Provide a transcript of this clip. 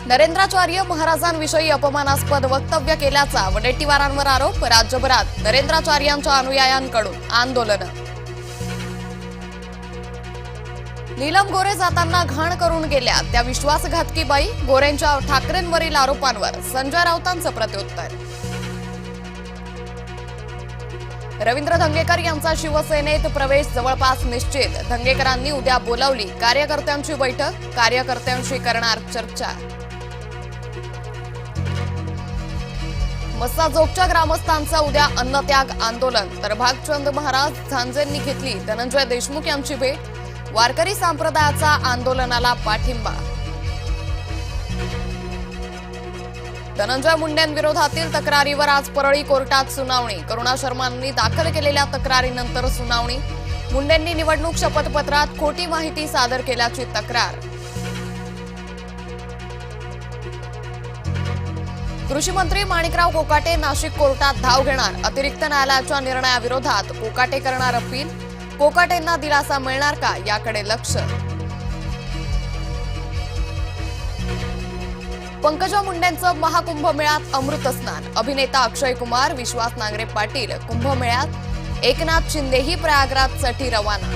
नरेंद्राचार्य महाराजांविषयी अपमानास्पद वक्तव्य केल्याचा वडेट्टीवारांवर आरोप। राज्यभरात नरेंद्राचार्यांच्या अनुयायांकडून आंदोलन। नीलम गोरे जाताना घाण करून गेल्या त्या विश्वासघातकी बाई। गोरेंच्या ठाकरेंवरील आरोपांवर संजय राऊतांचं प्रत्युत्तर। रवींद्र धंगेकर यांचा शिवसेनेत प्रवेश जवळपास निश्चित। धंगेकरांनी उद्या बोलावली कार्यकर्त्यांची बैठक। कार्यकर्त्यांशी करणार चर्चा। मस्साजोगच्या ग्रामस्थांचा उद्या अन्नत्याग आंदोलन। तर भागचंद महाराज झांजेंनी घेतली धनंजय देशमुख यांची भेट। वारकरी संप्रदायाचा आंदोलनाला पाठिंबा। धनंजय मुंडेंविरोधातील तक्रारीवर आज परळी कोर्टात सुनावणी। करुणा शर्मांनी दाखल केलेल्या तक्रारीनंतर सुनावणी। मुंडेंनी निवडणूक शपथपत्रात खोटी माहिती सादर केल्याची तक्रार। कृषी मंत्री माणिकराव कोकाटे नाशिक कोर्टात धाव घेणार। अतिरिक्त न्यायालयाच्या निर्णयाविरोधात कोकाटे करणार अपील। कोकाटेंना दिलासा मिळणार का याकडे लक्ष। पंकजा मुंडेंचं महाकुंभमेळ्यात अमृतस्नान। अभिनेता अक्षय कुमार, विश्वास नांगरे पाटील कुंभमेळ्यात। एकनाथ शिंदेही प्रयागराजसाठी रवाना।